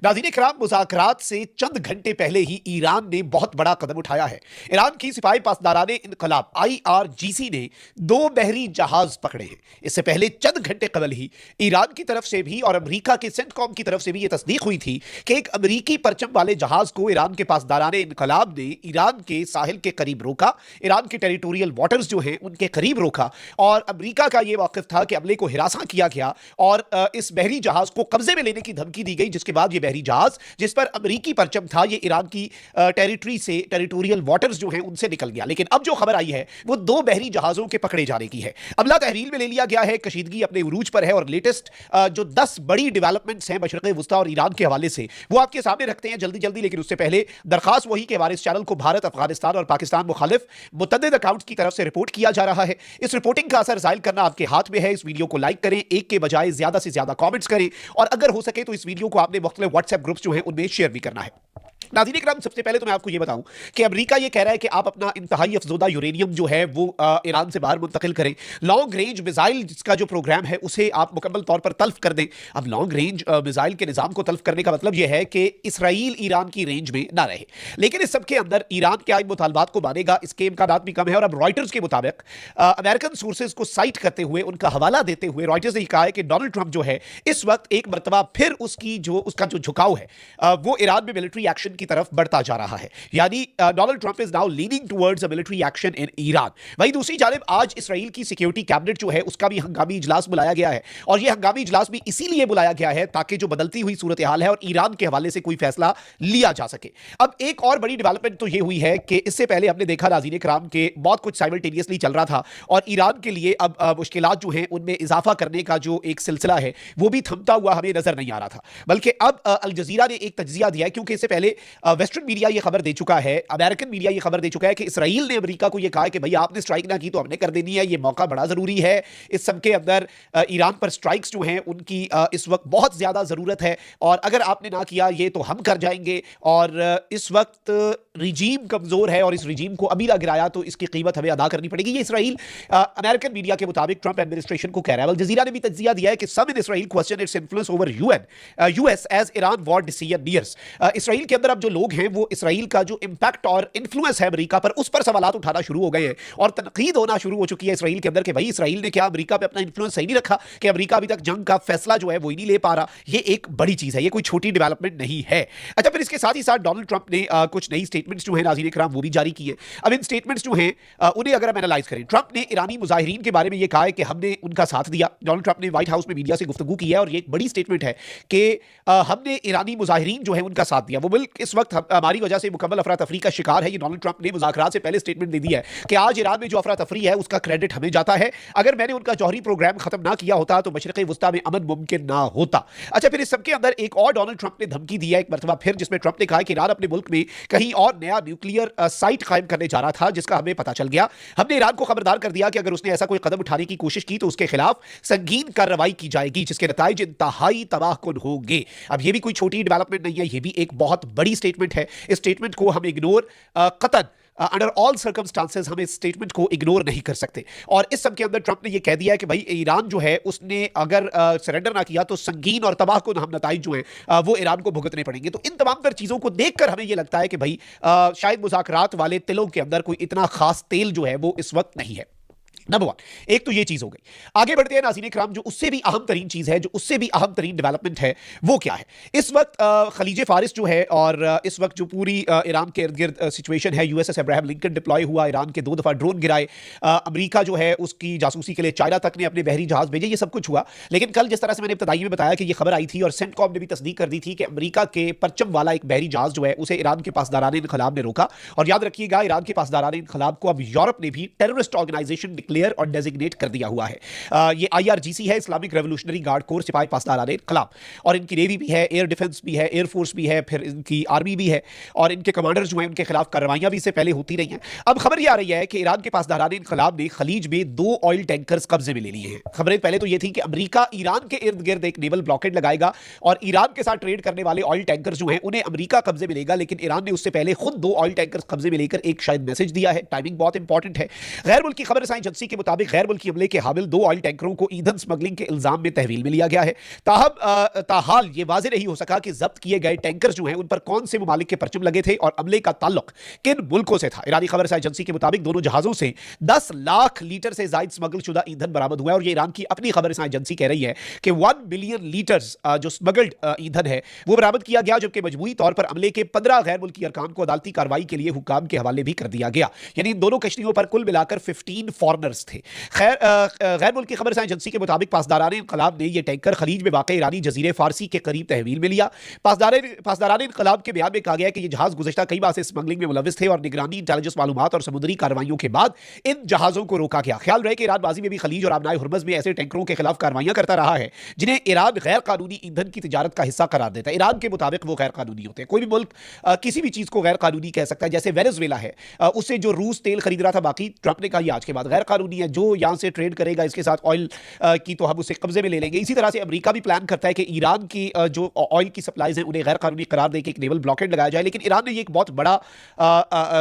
नाज़रीन इकराम, मुज़ाकरात से चंद घंटे पहले ही ईरान ने बहुत बड़ा कदम उठाया है। ईरान की सिपाही पासदाराने इनकलाब IRGC ने 2 बहरी जहाज पकड़े हैं। इससे पहले चंद घंटे कबल ही ईरान की तरफ से भी और अमेरिका के सेंटकॉम की तरफ से भी यह तस्दीक हुई थी कि एक अमेरिकी परचम वाले जहाज को ईरान के पासदाराने इनकलाब ने ईरान के साहिल के करीब रोका, ईरान के टेरिटोरियल वाटर्स जो हैं उनके करीब रोका और अमेरिका का यह मौक़िफ़ था कि अमले को हिरासा किया गया और इस बहरी जहाज को कब्जे में लेने की धमकी दी गई, जिसके बाद ये बहरी जहाज जिस पर अमेरिकी परचम था ये ईरान की टेरिटरी से, टेरिटोरियल वाटर्स जो हैं उनसे निकल गया। लेकिन अब जो खबर आई है वो 2 बहरी जहाजों के पकड़े जाने की है। अमला तहवील में ले लिया गया है, कशीदगी अपने उरूज पर है और लेटेस्ट जो 10 बड़ी डेवलपमेंट्स हैं मशरिक़ वुस्ता और ईरान के हवाले से वो आपके सामने रखते हैं जल्दी जल्दी। लेकिन उससे पहले दरखास्त वही कि हमारे इस चैनल को भारत, अफगानिस्तान और पाकिस्तान मुखालिफ मुतअद्दिद अकाउंट्स की तरफ से रिपोर्ट किया जा रहा है। इस रिपोर्टिंग का असर ज़ाहिर करना आपके हाथ में है। इस वीडियो को लाइक करें, एक के बजाय ज्यादा से ज्यादा कमेंट्स करें और अगर हो सके तो इस वीडियो को आपने मुख्तलिफ व्हाट्सएप ग्रुप्स जो हैं उनमें शेयर भी करना है। नाज़रीन इकराम, सबसे पहले तो मैं आपको यह बताऊं कि अमेरिका यह कह रहा है कि आप अपना इंतहाई अफजोदा यूरेनियम जो है वो ईरान से बाहर मुंतकिल करें। लॉन्ग रेंज मिसाइल जिसका जो प्रोग्राम है उसे आप मुकम्मल तौर पर तल्फ कर दें। अब लॉन्ग रेंज मिसाइल के निज़ाम को तल्फ करने का मतलब यह है कि इसराइल ईरान की रेंज में ना रहे। लेकिन इस सब के अंदर ईरान के आइन मुतालबात को मानेगा, इसके इम्कानात भी कम है। और अब रॉयटर्स के मुताबिक अमेरिकन सोर्सेज को साइट करते हुए, उनका हवाला देते हुए रॉयटर्स ने कहा है कि डोनाल्ड ट्रंप जो है इस वक्त एक मरतबा फिर उसका जो झुकाव है वो ईरान में मिलिट्री एक्शन की तरफ बढ़ता जा रहा है। यानी Donald Trump is now leaning towards a military action in Iran. वहीं दूसरी जानिब आज इसराइल की सिक्योरिटी कैबिनेट जो है उसका भी हंगामी इजलास बुलाया गया है और यह हंगामी इजलास भी इसीलिए बुलाया गया है ताकि जो बदलती हुई सूरत हाल है और ईरान के हवाले से कोई फैसला लिया जा सके। अब एक और बड़ी डेवलपमेंट तो यह हुई है कि इससे पहले हमने देखा नाज़रीन इकराम के बहुत कुछ साइमल्टेनियसली चल रहा था और ईरान के लिए अब मुश्किलात जो हैं उनमें इजाफा करने का जो एक सिलसिला है वो भी थमता हुआ हमें नजर नहीं आ रहा था। बल्कि अब अल जज़ीरा ने एक तज्जिया दिया है, क्योंकि इससे पहले वेस्टर्न मीडिया ये खबर दे चुका है, अमेरिकन मीडिया ये खबर दे चुका है कि इसराइल ने अमेरिका को ये कहा कि भाई आपने स्ट्राइक ना की तो हमने कर देनी है, ये मौका बड़ा जरूरी है। इस सब के अंदर ईरान पर स्ट्राइक्स जो हैं उनकी इस वक्त बहुत ज्यादा जरूरत है और अगर आपने ना किया ये तो हम कर जाएंगे। और इस वक्त रिजीम कमजोर है और इस रिजीम को अभी ना गिराया तो इसकी कीमत हमें अदा करनी पड़ेगी। ये इसराइल अमेरिकन मीडिया के मुताबिक ट्रंप एडमिनिस्ट्रेशन को कह रहा है। अल जज़ीरा ने भी तज्जिया दिया है कि some in Israel question it's influence over US as Iran war decision nears. Israel के अंदर अब जो लोग हैं वो इसराइल का जो इंपैक्ट और इन्फ्लुएंस है अमेरिका पर उस पर सवालात उठाना शुरू हो गए हैं और तनकीद होना शुरू हो चुकी है इसराइल के अंदर कि भाई इसराइल ने क्या अमेरिका पे अपना इन्फ्लुएंस सही नहीं रखा, कि अमेरिका अभी तक जंग का फैसला जो है वो ही नहीं ले पा रहा। ये एक बड़ी चीज है, ये कोई छोटी डेवलपमेंट नहीं है। अच्छा, फिर इसके साथ ही साथ डोनाल्ड ट्रंप ने कुछ नई स्टेटमेंट्स जो है नाज़रीन इकराम वो भी जारी की है। अब इन स्टेटमेंट्स जो हैं उन्हें अगर हम एनालाइज करें, ट्रंप ने ईरानी मुजाहिरीन के बारे में ये कहा है कि हमने उनका साथ दिया। डोनाल्ड ट्रंप ने व्हाइट हाउस में मीडिया से गुफ्तगू की है और ये एक बड़ी स्टेटमेंट है कि हमने ईरानी मुजाहिरीन जो है उनका साथ दिया। वो मुल्क इस वक्त हमारी वजह से मुकम्मल अफरा तफरी का शिकार है। ये डोनाल्ड ट्रंप ने मुज़ाकरात से पहले स्टेटमेंट दे दी है कि आज ईरान में जो अफरा तफरी है उसका क्रेडिट हमें जाता है। अगर मैंने उनका जौहरी प्रोग्राम खत्म ना किया होता तो मशरिक़ वुस्ता में अमन मुमकिन ना होता। अच्छा, फिर इस सबके अंदर एक और डोनाल्ड ट्रंप ने धमकी दी है एक मरतबा फिर, जिसमें ट्रंप ने कहा कि ईरान अपने मुल्क में कहीं और नया न्यूक्लियर साइट कायम करने जा रहा था जिसका हमें पता चल गया। हमने ईरान को खबरदार कर दिया कि अगर उसने ऐसा कोई कदम उठाने की कोशिश की तो उसके खिलाफ संगीन कार्रवाई की जाएगी जिसके नताइज इंतहाई तबाहकुन होंगे। अब ये भी कोई छोटी डेवलपमेंट नहीं है, ये भी एक बहुत बड़ी स्टेटमेंट है। इस स्टेटमेंट को हम इग्नोर कतन अंडर ऑल सर्कमस्टांसेस हम इस स्टेटमेंट को इग्नोर नहीं कर सकते। और इस सब के अंदर ट्रंप ने यह कह दिया है कि भाई ईरान जो है उसने अगर सरेंडर ना किया तो संगीन और तबाहकुन हम नताइज जो हैं वो ईरान को भुगतने पड़ेंगे। तो इन तमाम तर चीज़ों को देखकर हमें यह लगता है कि भाई शायद मुज़ाकरात वाले तिलों के अंदर कोई इतना खास तेल जो है वो इस वक्त नहीं है। नंबर 1, एक तो ये चीज हो गई। आगे बढ़ते हैं नाज़रीन इकराम, जो उससे भी अहम तरीन चीज है, जो उससे भी अहम तरीन डेवलपमेंट है वो क्या है। इस वक्त खलीज फारिस जो है और इस वक्त जो पूरी ईरान के इर्द गिर्द सिचुएशन है, USS अब्राहम लिंकन डिप्लॉय हुआ, ईरान के 2 दफा ड्रोन गिराए, अमेरिका जो है उसकी जासूसी के लिए चाइना तक ने अपने बहरी जहाज भेजे, ये सब कुछ हुआ। लेकिन कल जिस तरह से मैंने इब्तदाई में बताया कि ये खबर आई थी और सेंटकॉम ने भी तस्दीक कर दी थी कि अमेरिका के परचम वाला एक बहरी जहाज जो है उसे ईरान के पासदाराने इनकलाब ने रोका। और याद रखिएगा, ईरान के पासदाराने इनकलाब को अब यूरोप ने भी टेररिस्ट ऑर्गेनाइजेशन डिक्लेयर और डेजिग्नेट कर दिया हुआ है। ये IRGC है, इस्लामिक रेवोल्यूशनरी गार्ड कोर, सिपाही पासदाराने इनकलाब, और इनकी नेवी भी है, एयर डिफेंस भी है, एयर फोर्स भी है, फिर इनकी आर्मी भी है और इनके कमांडर्स जो हैं उनके खिलाफ कार्रवाइयां भी इससे पहले होती रही हैं। अब खबर ये आ रही है कि ईरान के पासदाराने इनकलाब ने खलीज में 2 ऑयल टैंकर्स कब्जे में ले लिए हैं। खबरें पहले तो ये थी कि अमेरिका ईरान के इर्द गिर्द एक नेवल ब्लॉकेड लगाएगा और ईरान के साथ ट्रेड करने वाले ऑयल टैंकर्स जो हैं उन्हें अमेरिका कब्जे में लेगा। लेकिन ईरान ने उससे पहले खुद 2 ऑयल टैंकर्स कब्जे में लेकर एक शायद मैसेज दिया है। टाइमिंग बहुत इंपॉर्टेंट है। गैर मुल्की खबर रसाई एजेंसी एजेंसी के मुताबिक गैर मुल्की अमले के हामिल 2 ऑयल टैंकरों को ईंधन स्मगलिंग के इल्जाम में तहवील में लिया गया है। ताहाल ये वाज़ेह नहीं हो सका कि जब्त किए गए टैंकर जो हैं उन पर कौन से ममालिक के परचम लगे थे और अमले का ताल्लुक किन मुल्कों से था। ईरानी खबर एजेंसी के मुताबिक दोनों जहाजों से 10 लाख लीटर से जायद स्मगल शुदा ईंधन बरामद हुआ है और ये ईरान की अपनी खबर एजेंसी कह रही है कि 1 बिलियन लीटर्स जो स्मगल्ड ईंधन है वो बरामद किया गया, जबकि मजमूई तौर पर अमले के 15 गैर मुल्की अरकान को अदालती कार्रवाई के लिए हुकाम के हवाले भी कर दिया गया। यानी इन दोनों कश्तियों पर कुल मिलाकर 15 फॉरनर्स थे। खैर, गैर मुल्की खबर एजेंसी के मुताबिक पासदारान इनकलाब ने यह टैंकर खलीज में वाक़ई ईरानी जजीरे फारसी के करीब तहवील में लिया। पासदारान इनकलाब के बयान में कहा गया कि यह जहाज गुज़श्ता कई माह से स्मगलिंग में मुलविस थे और निगरानी, इंटेलिजेंस मालूमात और समुद्री कार्रवाइयों के बाद इन जहाजों को रोका गया। ख्याल रहे कि ईरान माजी में भी खलीज और आबनाए हुर्मज में ऐसे टैंकरों के खिलाफ कार्रवाइयां करता रहा है जिन्हें ईरान गैर कानूनी ईंधन की तिजारत का हिस्सा करार देता है। ईरान के मुताबिक वो गैर कानूनी होते हैं। कोई भी मुल्क किसी भी चीज को गैर कानूनी कह सकता है। जैसे वेनेजुएला है, उससे जो रूस तेल खरीद रहा था, बाकी ट्रंप ने कहा यह आज के बाद गैर कानूनी है, जो यहां से ट्रेड करेगा इसके साथ ऑयल की तो हम उसे कब्जे में ले लेंगे। इसी तरह से अमेरिका भी प्लान करता है कि ईरान की जो ऑयल की सप्लाईज हैं उन्हें गैर कानूनी करार देकर एक नेवल ब्लॉकेड लगाया जाए। लेकिन ईरान ने यह एक बहुत बड़ा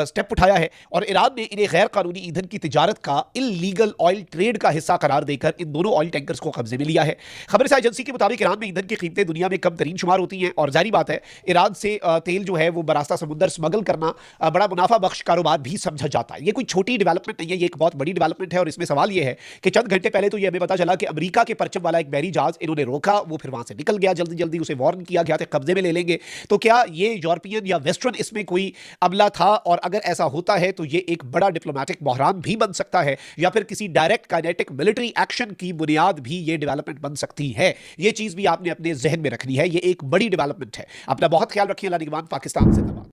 स्टेप उठाया है और ईरान ने इन्हें गैर कानूनी ईंधन की तिजारत का, इल्लीगल ऑयल ट्रेड का हिस्सा करार देकर इन दोनों ऑयल टैंकर्स को कब्जे में लिया है। खबर एजेंसी के मुताबिक ईरान में ईंधन की कीमतें दुनिया में कम तरीन शुमार होती हैं और जाहिर बात है ईरान से तेल जो है वो बरास्ता समुद्र स्मगल करना बड़ा मुनाफा बख्श कारोबार भी समझा जाता है। ये कोई छोटी डेवलपमेंट नहीं है, ये एक बहुत बड़ी डेवलपमेंट है। और इसमें सवाल ये है कि चंद घंटे पहले तो ये हमें पता चला कि अमेरिका के परचम वाला एक बहरी जहाज इन्होंने रोका, वो फिर वहां से निकल गया, जल्दी जल्दी उसे वार्न किया गया था कब्जे में ले लेंगे। तो क्या ये यूरोपियन या वेस्टर्न इसमें कोई अमला था? और अगर ऐसा होता है तो ये एक बड़ा डिप्लोमेटिक बहरान भी बन सकता है या फिर किसी डायरेक्ट काइनेटिक मिलिट्री एक्शन की बुनियाद भी ये डेवलपमेंट बन सकती है। ये चीज भी आपने अपने जहन में रखनी है। ये एक बड़ी डेवलपमेंट है। अपना बहुत ख्याल रखिए। अल्लाह निगहबान। पाकिस्तान जिंदाबाद।